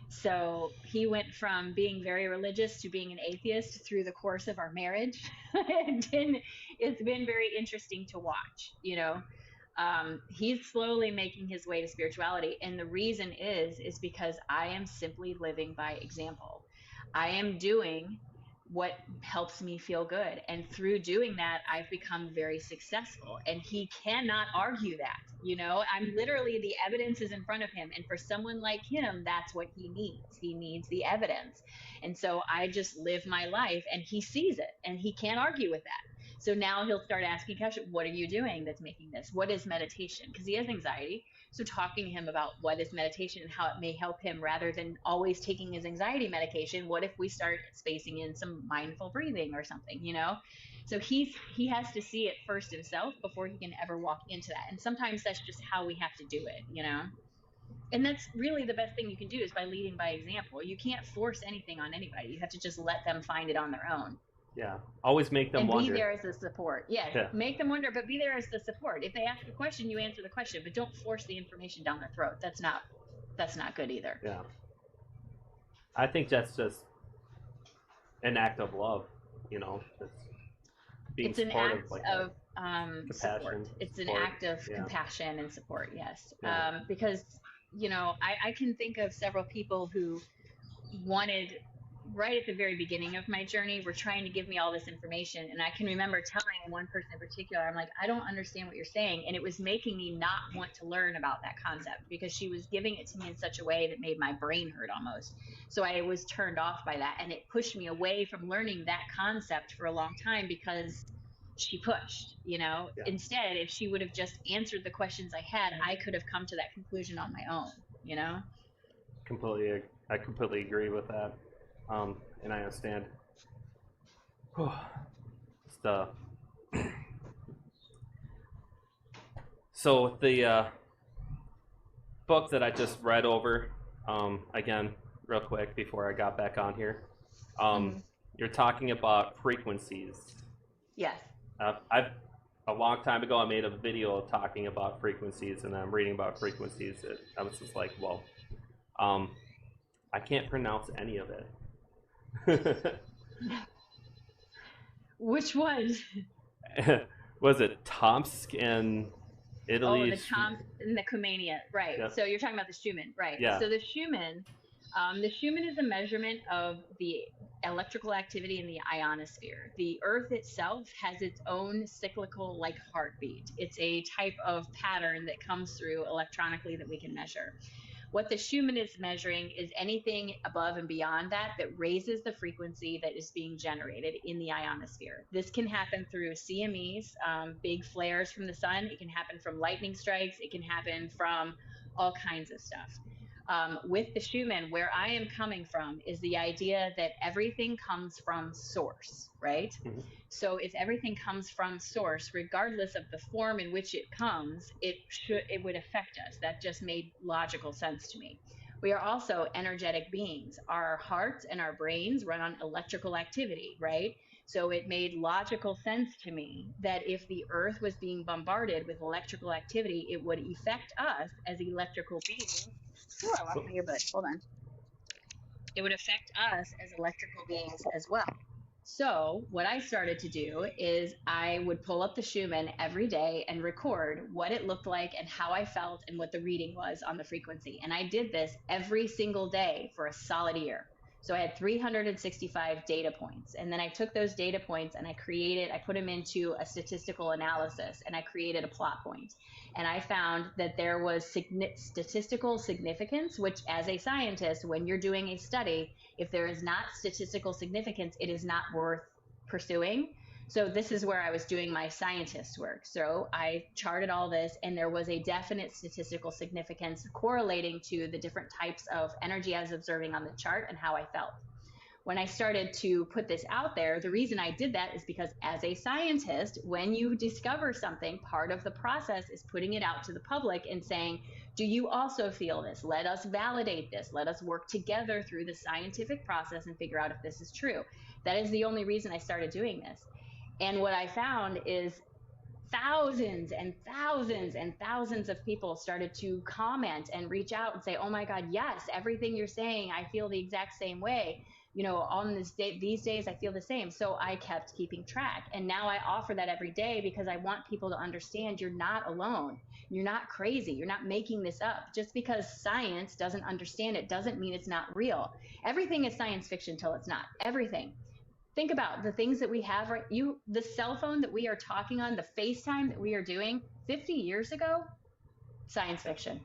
So he went from being very religious to being an atheist through the course of our marriage. It's been very interesting to watch, you know. He's slowly making his way to spirituality, and the reason is because I am simply living by example. I am doing what helps me feel good, and through doing that I've become very successful, and he cannot argue that. You know, I'm literally, the evidence is in front of him, and for someone like him, that's what he needs the evidence. And so I just live my life, and he sees it, and he can't argue with that. So now he'll start asking questions. What are you doing that's making this? What is meditation? Because he has anxiety. So talking to him about what is meditation and how it may help him rather than always taking his anxiety medication. What if we start spacing in some mindful breathing or something, you know? So he has to see it first himself before he can ever walk into that. And sometimes that's just how we have to do it, you know? And that's really the best thing you can do is by leading by example. You can't force anything on anybody. You have to just let them find it on their own Yeah. Always make them and be wonder. there as the support. Yes, Yeah. make them wonder, but be there as the support. If they ask a question, you answer the question, but don't force the information down their throat. That's not good either. Yeah. I think that's just an act of love, you know. Being It's an supportive act like of support. compassion, It's an support. act of Yeah. compassion and support. Yes, Yeah. because you know I can think of several people who wanted right at the very beginning of my journey were trying to give me all this information, and I can remember telling one person in particular, I'm like, I don't understand what you're saying, and it was making me not want to learn about that concept because she was giving it to me in such a way that made my brain hurt almost. So I was turned off by that, and it pushed me away from learning that concept for a long time because she pushed, you know. Yeah. Instead, if she would have just answered the questions I had, I could have come to that conclusion on my own, you know. I completely agree with that. And I understand. It's the so the book that I just read over, again, real quick before I got back on here. You're talking about frequencies. Yes. I've a long time ago I made a video talking about frequencies, and I'm reading about frequencies. I was just like, well, I can't pronounce any of it. Which one? Was it Tomsk in Italy? Oh, the Tom and the Kumania, right? Yep. So you're talking about the Schumann, right? Yeah. So the Schumann is a measurement of the electrical activity in the ionosphere. The Earth itself has its own cyclical, like heartbeat. It's a type of pattern that comes through electronically that we can measure. What the Schumann is measuring is anything above and beyond that that raises the frequency that is being generated in the ionosphere. This can happen through CMEs, big flares from the sun. It can happen from lightning strikes. It can happen from all kinds of stuff. With the Schumann, where I am coming from is the idea that everything comes from source, right? Mhm. So if everything comes from source, regardless of the form in which it comes, it would affect us. That just made logical sense to me. We are also energetic beings. Our hearts and our brains run on electrical activity, right? So it made logical sense to me that if the earth was being bombarded with electrical activity, it would affect us as electrical beings. Oh, I lost my earbud. Hold on. It would affect us as electrical beings as well. So what I started to do is I would pull up the Schumann every day and record what it looked like and how I felt and what the reading was on the frequency. And I did this every single day for a solid year. So I had 365 data points. And then I took those data points and I put them into a statistical analysis, and I created a plot point. And I found that there was statistical significance, which as a scientist, when you're doing a study, if there is not statistical significance, it is not worth pursuing. So this is where I was doing my scientist work. So I charted all this, and there was a definite statistical significance correlating to the different types of energy I was observing on the chart and how I felt. When I started to put this out there, the reason I did that is because as a scientist, when you discover something, part of the process is putting it out to the public and saying, do you also feel this? Let us validate this. Let us work together through the scientific process and figure out if this is true. That is the only reason I started doing this. And what I found is thousands and thousands and thousands of people started to comment and reach out and say, oh my God, yes, everything you're saying, I feel the exact same way. You know, on this day, these days, I feel the same. So I kept keeping track. And now I offer that every day because I want people to understand you're not alone. You're not crazy. You're not making this up. Just because science doesn't understand it doesn't mean it's not real. Everything is science fiction till it's not. Everything. Think about the things that we have the cell phone that we are talking on, the FaceTime that we are doing 50 years ago, science fiction.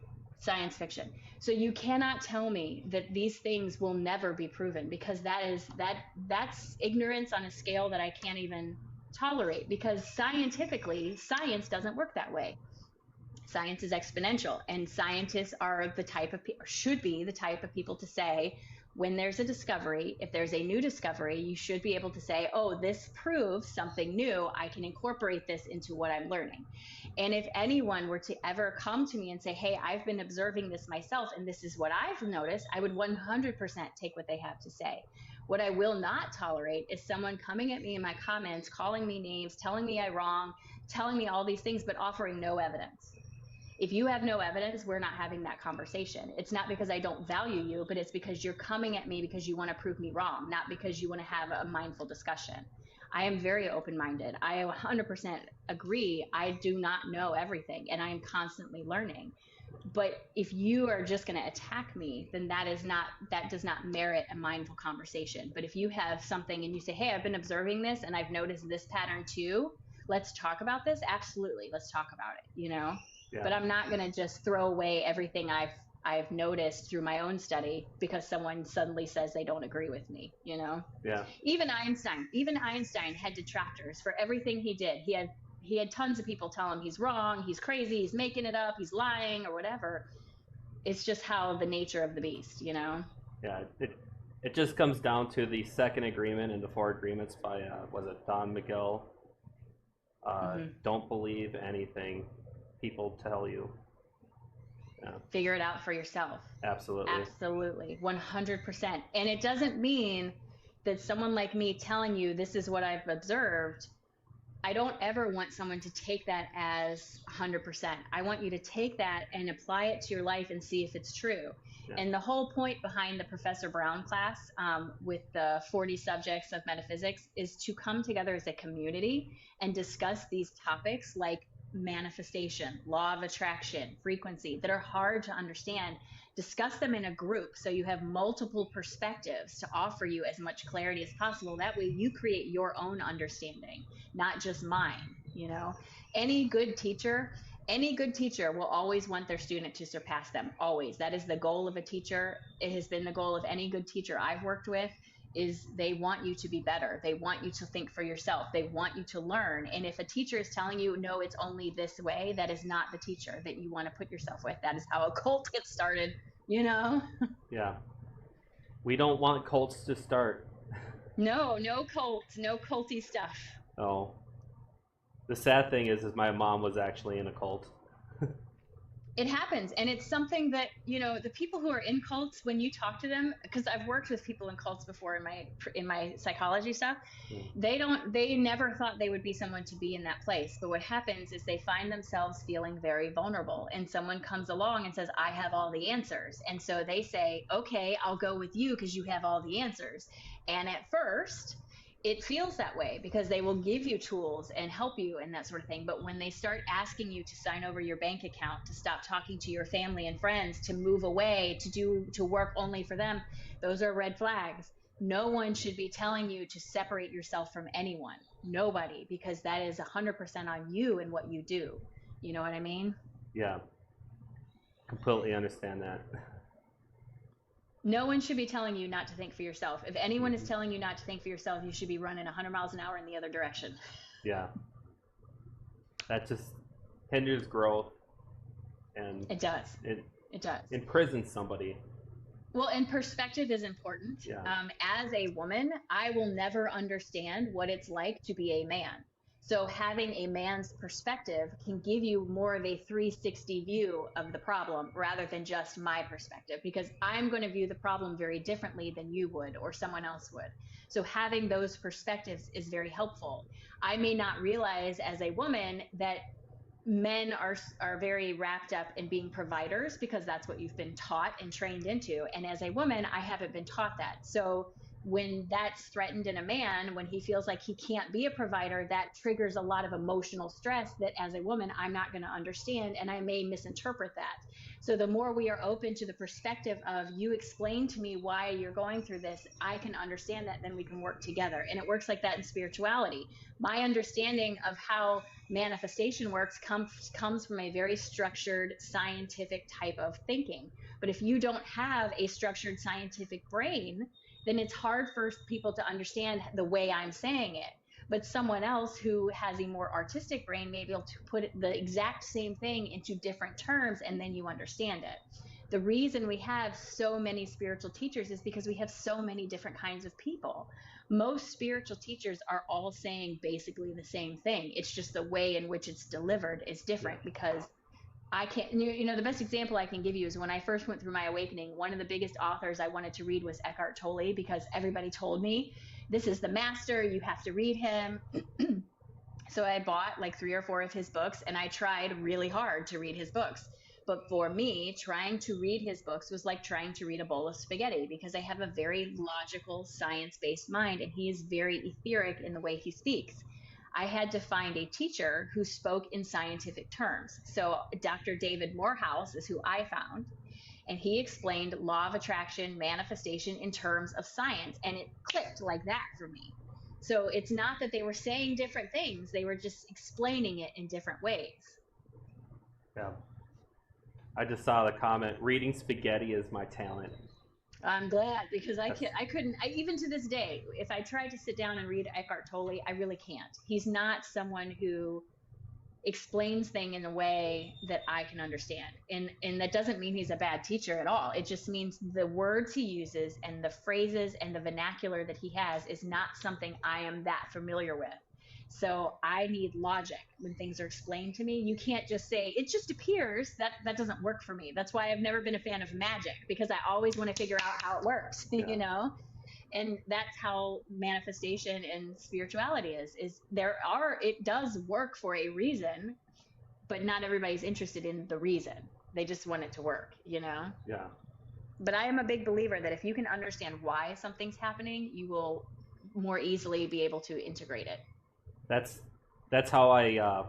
So you cannot tell me that these things will never be proven, because that's ignorance on a scale that I can't even tolerate, because scientifically, science doesn't work that way. Science is exponential, and scientists are the type of people, should be the type of people to say, when there's a discovery, if there's a new discovery, you should be able to say, oh, this proves something new, I can incorporate this into what I'm learning. And if anyone were to ever come to me and say, hey, I've been observing this myself and this is what I've noticed, I would 100% take what they have to say. What I will not tolerate is someone coming at me in my comments, calling me names, telling me I'm wrong, telling me all these things, but offering no evidence. If you have no evidence, we're not having that conversation. It's not because I don't value you, but it's because you're coming at me because you want to prove me wrong, not because you want to have a mindful discussion. I am very open-minded. I 100% agree. I do not know everything, and I am constantly learning. But if you are just going to attack me, then that does not merit a mindful conversation. But if you have something and you say, hey, I've been observing this and I've noticed this pattern too, let's talk about this. Absolutely. Let's talk about it, you know? Yeah. But I'm not going to just throw away everything I've noticed through my own study because someone suddenly says they don't agree with me, you know? Yeah. Even Einstein had detractors for everything he did. He had tons of people tell him he's wrong, he's crazy, he's making it up, he's lying or whatever. It's just how the nature of the beast, you know? Yeah. It just comes down to the second agreement and the four agreements by was it Don Miguel? Don't believe anything people tell you. Yeah. Figure it out for yourself. Absolutely. Absolutely. 100%. And it doesn't mean that someone like me telling you this is what I've observed, I don't ever want someone to take that as 100%. I want you to take that and apply it to your life and see if it's true. Yeah. And the whole point behind the Professor Brown class with the 40 subjects of metaphysics is to come together as a community and discuss these topics like manifestation, law of attraction, frequency, that are hard to understand. Discuss them in a group so you have multiple perspectives to offer you as much clarity as possible. That way you create your own understanding, not just mine. You know, any good teacher will always want their student to surpass them. Always. That is the goal of a teacher. It has been the goal of any good teacher I've worked with, is they want you to be better. They want you to think for yourself. They want you to learn. And if a teacher is telling you, no, it's only this way, that is not the teacher that you want to put yourself with. That is how a cult gets started, you know? Yeah. We don't want cults to start. No cults, no culty stuff. Oh. The sad thing is my mom was actually in a cult. It happens, and it's something that, you know, the people who are in cults, when you talk to them, because I've worked with people in cults before in my psychology stuff, they never thought they would be someone to be in that place. But what happens is they find themselves feeling very vulnerable, and someone comes along and says, I have all the answers. And so they say, okay, I'll go with you because you have all the answers. And at first it feels that way because they will give you tools and help you and that sort of thing. But when they start asking you to sign over your bank account, to stop talking to your family and friends, to move away, to work only for them, those are red flags. No one should be telling you to separate yourself from anyone. Nobody, because that is 100% on you and what you do. You know what I mean? Yeah. Completely understand that. No one should be telling you not to think for yourself. If anyone is telling you not to think for yourself, you should be running 100 miles an hour in the other direction. Yeah. That just hinders growth. And it does. It does. Imprisons somebody. Well, and perspective is important. Yeah. As a woman, I will never understand what it's like to be a man. So having a man's perspective can give you more of a 360 view of the problem rather than just my perspective, because I'm going to view the problem very differently than you would or someone else would. So having those perspectives is very helpful. I may not realize as a woman that men are very wrapped up in being providers because that's what you've been taught and trained into. And as a woman, I haven't been taught that. So when that's threatened in a man, when he feels like he can't be a provider, that triggers a lot of emotional stress that as a woman, I'm not going to understand, and I may misinterpret that. So the more we are open to the perspective of, you explain to me why you're going through this, I can understand that, then we can work together. And it works like that in spirituality. My understanding of how manifestation works comes from a very structured scientific type of thinking. But if you don't have a structured scientific brain, then it's hard for people to understand the way I'm saying it. but someone else who has a more artistic brain may be able to put the exact same thing into different terms, and then you understand it. The reason we have so many spiritual teachers is because we have so many different kinds of people. Most spiritual teachers are all saying basically the same thing. It's just the way in which it's delivered is Yeah. different, because I can't, the best example I can give you is when I first went through my awakening, one of the biggest authors I wanted to read was Eckhart Tolle, because everybody told me, this is the master, you have to read him. So I bought like 3 or 4 of his books, and I tried really hard to read his books. But for me, trying to read his books was like trying to read a bowl of spaghetti, because I have a very logical, science based mind, and he is very etheric in the way he speaks. I had to find a teacher who spoke in scientific terms. So Dr. David Morehouse is who I found, and he explained law of attraction, manifestation in terms of science, and it clicked like that for me. So it's not that they were saying different things, they were just explaining it in different ways. Yeah. I just saw the comment, reading spaghetti is my talent. I'm glad, because That's, I couldn't, even to this day, if I tried to sit down and read Eckhart Tolle, I really can't. He's not someone who explains things in a way that I can understand. And that doesn't mean he's a bad teacher at all. It just means the words he uses and the phrases and the vernacular that he has is not something I am that familiar with. So I need logic when things are explained to me. You can't just say it just appears. That doesn't work for me. That's why I've never been a fan of magic, because I always want to figure out how it works, yeah. And that's how manifestation and spirituality is there are it does work for a reason, but not everybody's interested in the reason. They just want it to work. Yeah. But I am a big believer that if you can understand why something's happening, you will more easily be able to integrate it. That's how I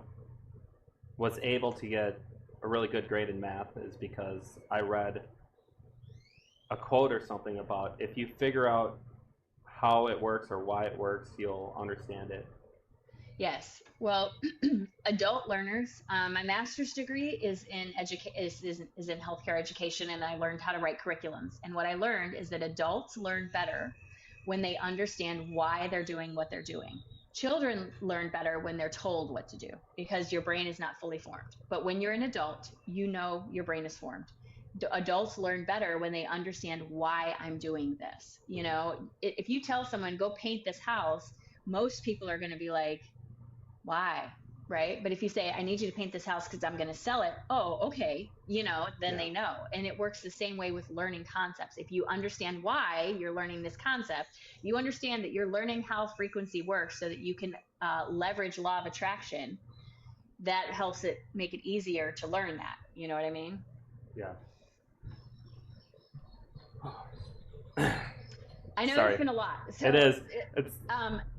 was able to get a really good grade in math, is because I read a quote or something about, if you figure out how it works or why it works, you'll understand it. Yes. Well, adult learners. My master's degree is in healthcare education, and I learned how to write curriculums. And what I learned is that adults learn better when they understand why they're doing what they're doing. Children learn better when they're told what to do, because your brain is not fully formed. But when you're an adult, you know your brain is formed. Adults learn better when they understand why I'm doing this. If you tell someone, go paint this house, most people are going to be like, why? Right? But if you say, I need you to paint this house because I'm going to sell it, oh, okay, then Yeah. they know. And it works the same way with learning concepts. If you understand why you're learning this concept, you understand that you're learning how frequency works so that you can leverage law of attraction. That helps it make it easier to learn that. You know what I mean? Yeah. I know it's Sorry. been a lot. It So is. It's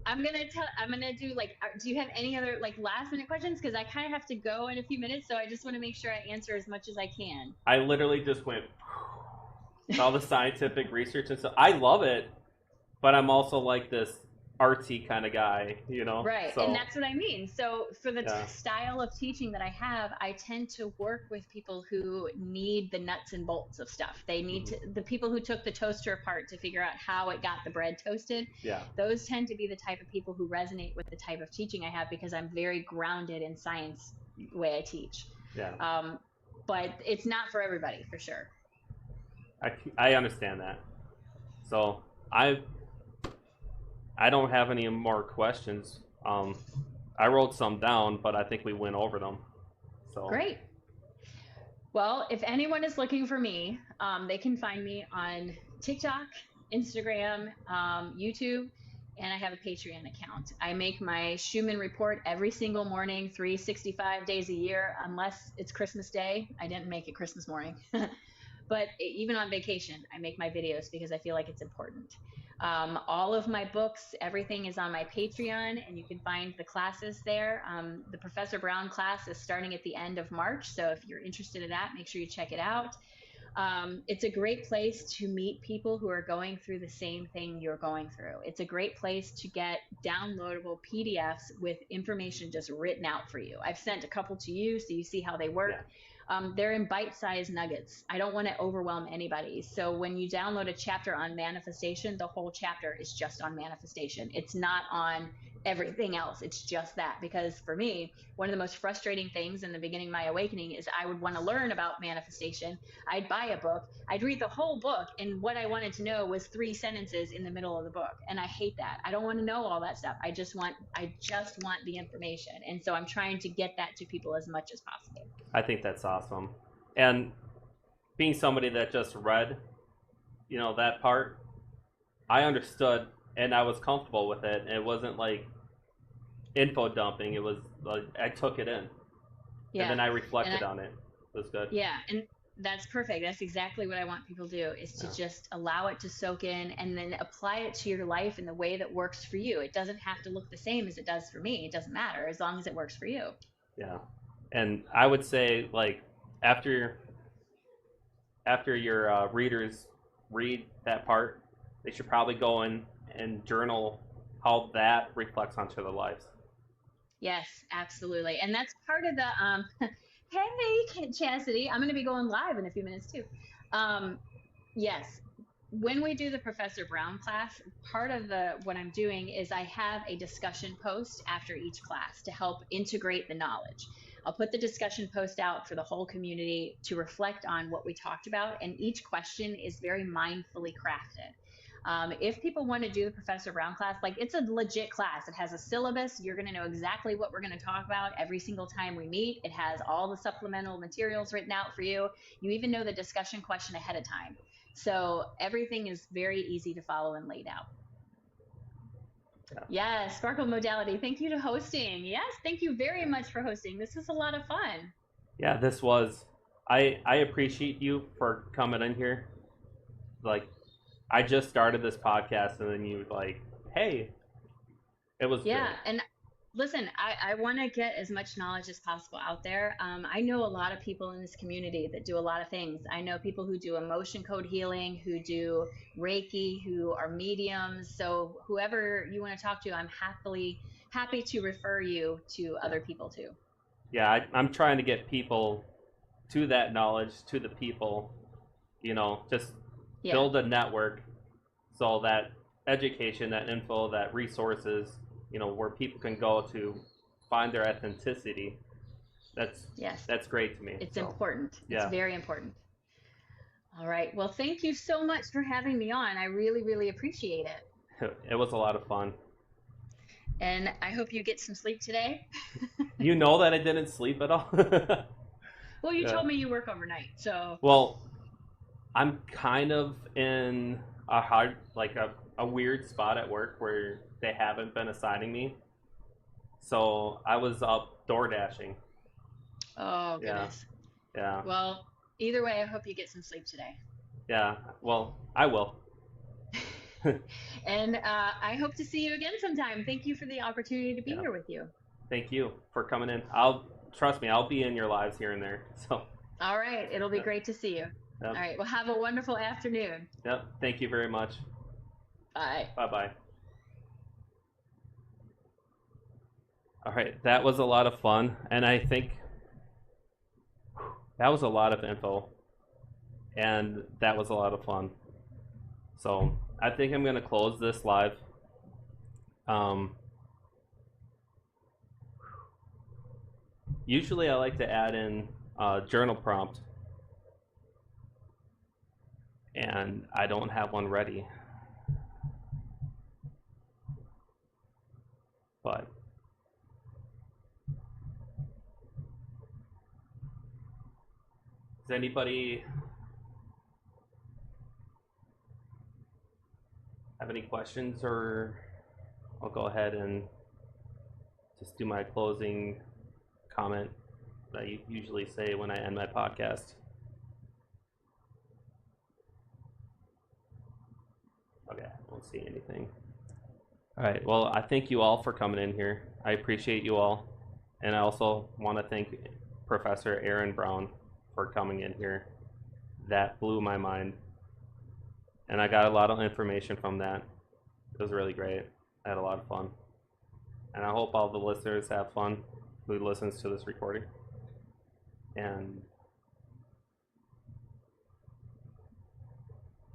I'm gonna do like, do you have any other like last minute questions? Because I kind of have to go in a few minutes, so I just want to make sure I answer as much as I can. I literally just went with all the scientific research and stuff. I love it, but I'm also like this artsy kind of guy. Right. And So that's what I mean. So for the yeah. style of teaching that I have, I tend to work with people who need the nuts and bolts of stuff. They need Mhm. the people who took the toaster apart to figure out how it got the bread toasted. Yeah. Those tend to be the type of people who resonate with the type of teaching I have, because I'm very grounded in science the way I teach. Yeah. But it's not for everybody, for sure. I understand that. So I don't have any more questions. I wrote some down, but I think we went over them. So Great. Well, if anyone is looking for me, they can find me on TikTok, Instagram, YouTube, and I have a Patreon account. I make my Schumann report every single morning, 365 days a year, unless it's Christmas Day. I didn't make it Christmas morning. But even on vacation, I make my videos because I feel like it's important. All of my books, everything is on my Patreon, and you can find the classes there. The Professor Brown class is starting at the end of March, so if you're interested in that, make sure you check it out. It's a great place to meet people who are going through the same thing you're going through. It's a great place to get downloadable PDFs with information just written out for you. I've sent a couple to you so you see how they work. yeah. They're in bite-sized nuggets. I don't want to overwhelm anybody. So when you download a chapter on manifestation, the whole chapter is just on manifestation. It's not on everything else. It's just that. Because for me, one of the most frustrating things in the beginning of my awakening is I would want to learn about manifestation. I'd buy a book, I'd read the whole book, and what I wanted to know was 3 sentences in the middle of the book. And I hate that. I don't want to know all that stuff. I just want the information. And so I'm trying to get that to people as much as possible. I think that's awesome. And being somebody that just read, that part, I understood and I was comfortable with it. It wasn't like info dumping. It was like I took it in, and then I reflected on it. It was good. Yeah, and that's perfect. That's exactly what I want people to do, is to just allow it to soak in and then apply it to your life in the way that works for you. It doesn't have to look the same as it does for me. It doesn't matter as long as it works for you. Yeah. And I would say, like, after your readers read that part, they should probably go in and journal how that reflects onto their lives. Yes, absolutely. And that's part of the hey, Chastity, I'm going to be going live in a few minutes too. Yes, when we do the Professor Brown class, part of what I'm doing is I have a discussion post after each class to help integrate the knowledge. I'll put the discussion post out for the whole community to reflect on what we talked about, and each question is very mindfully crafted. If people want to do the Professor Brown class, like, it's a legit class. It has a syllabus. You're going to know exactly what we're going to talk about every single time we meet. It has all the supplemental materials written out for you. You even know the discussion question ahead of time. So everything is very easy to follow and laid out. Yeah, Sparkle Modality. Thank you to hosting. Yes, thank you very much for hosting. This was a lot of fun. Yeah, this was. I appreciate you for coming in here. Like, I just started this podcast, and then you like, hey, it was Yeah, great. and listen, I want to get as much knowledge as possible out there. I know a lot of people in this community that do a lot of things. I know people who do emotion code healing, who do Reiki, who are mediums. So whoever you want to talk to, I'm happy to refer you to other people too. Yeah, I'm trying to get people to that knowledge, to the people, just Yeah. build a network so that education, that info, that resources, where people can go to find their authenticity. Yes. That's great to me. It's important. Yeah. It's very important. All right. Well, thank you so much for having me on. I really, really appreciate it. It was a lot of fun. And I hope you get some sleep today. You know that I didn't sleep at all? Well, you told me you work overnight, so. Well, I'm kind of in a weird spot at work where they haven't been assigning me. So I was up door dashing. Oh, goodness. Yeah. Well, either way, I hope you get some sleep today. Yeah. Well, I will. And I hope to see you again sometime. Thank you for the opportunity to be here with you. Thank you for coming in. Trust me, I'll be in your lives here and there. So. All right. It'll be great to see you. Yep. All right. Well, have a wonderful afternoon. Yep. Thank you very much. Bye. Bye-bye. All right. That was a lot of fun. And I think that was a lot of info. And that was a lot of fun. So I think I'm going to close this live. Usually I like to add in a journal prompt. And I don't have one ready. But does anybody have any questions, or I'll go ahead and just do my closing comment that I usually say when I end my podcast. Okay, I don't see anything. All right, well, I thank you all for coming in here. I appreciate you all. And I also want to thank Professor Aaron Brown for coming in here. That blew my mind. And I got a lot of information from that. It was really great. I had a lot of fun. And I hope all the listeners have fun who listens to this recording. And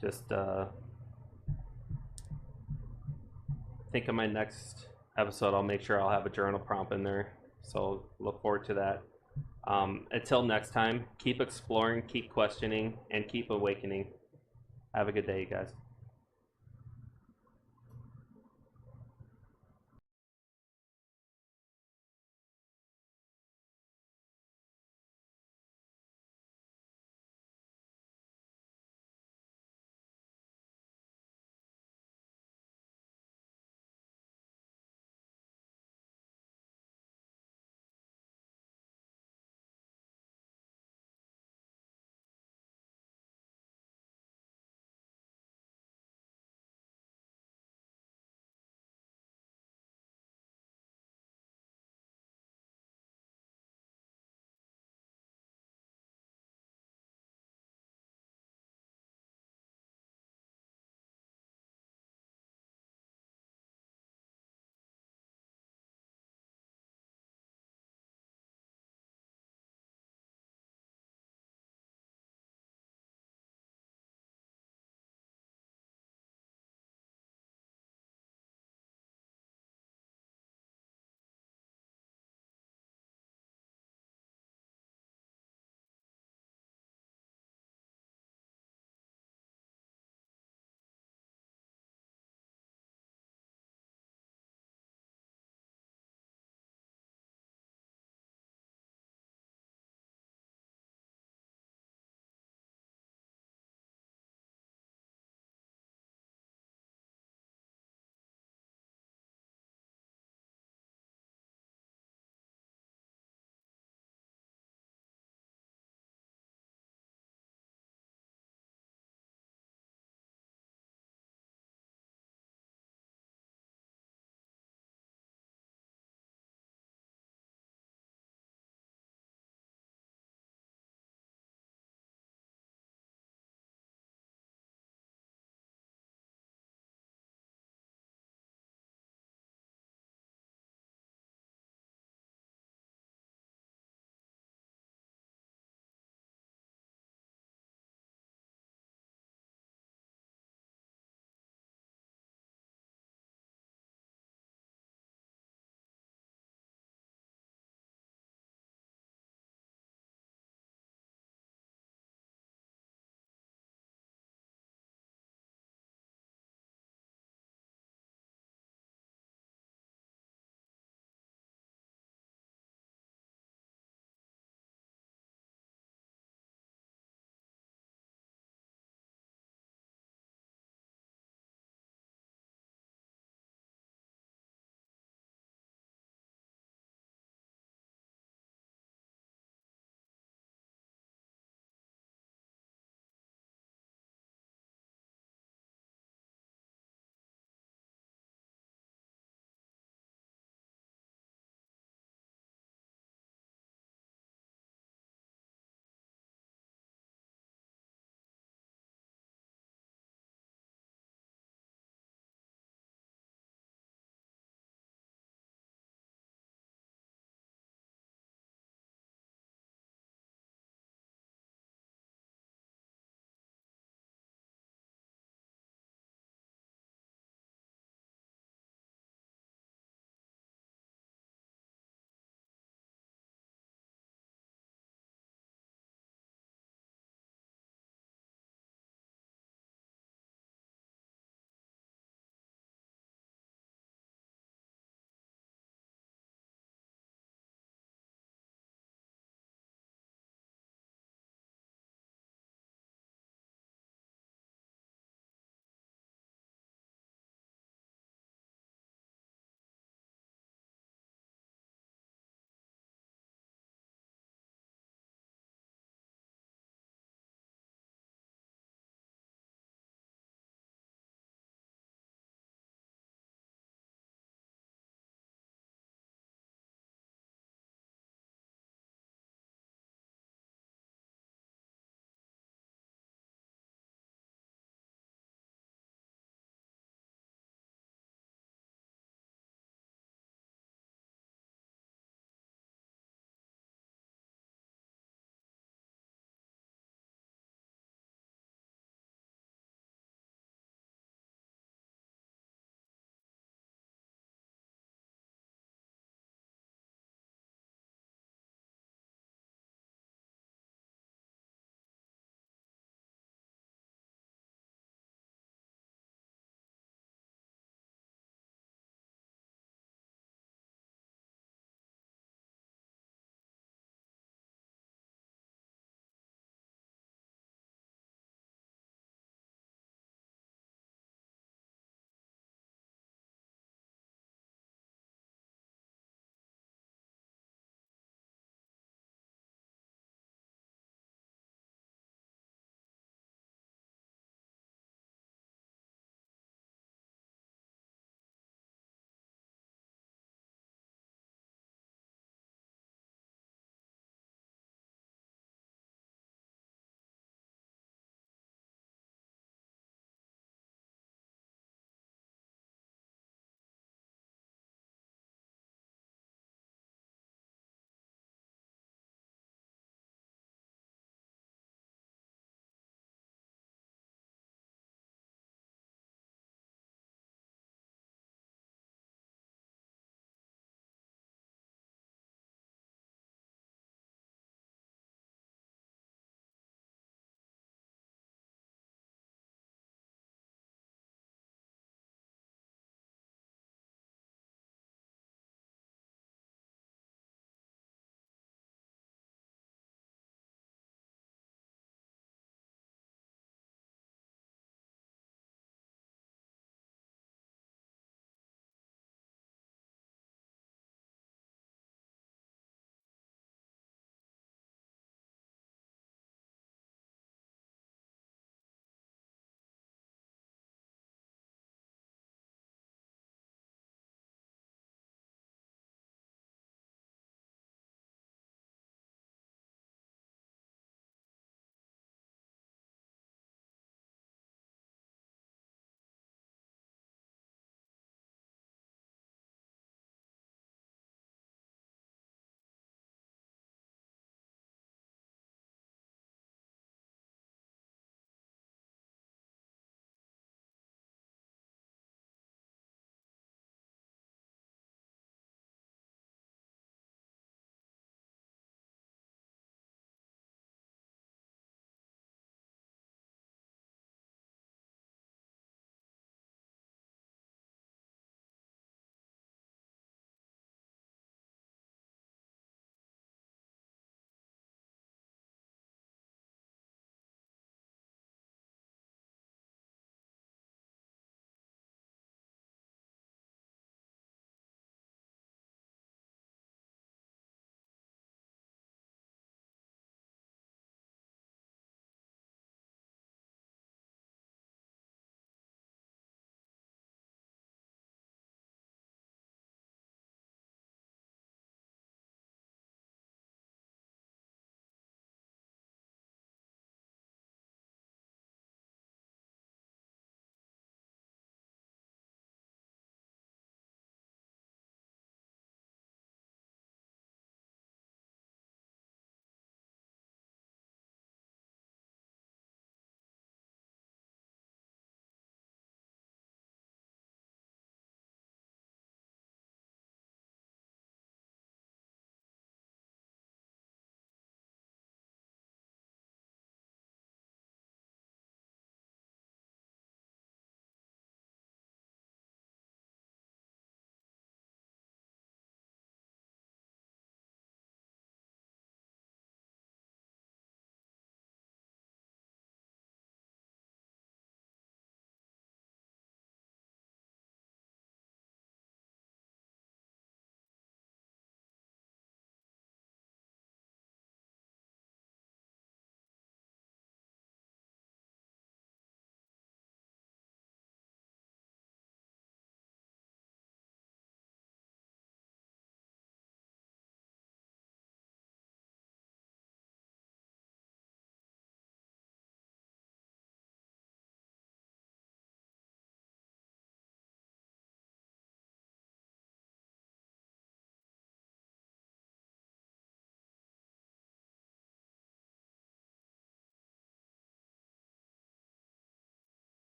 just think of my next episode, I'll make sure I'll have a journal prompt in there. So look forward to that. Until next time, keep exploring, keep questioning, and keep awakening. Have a good day, you guys.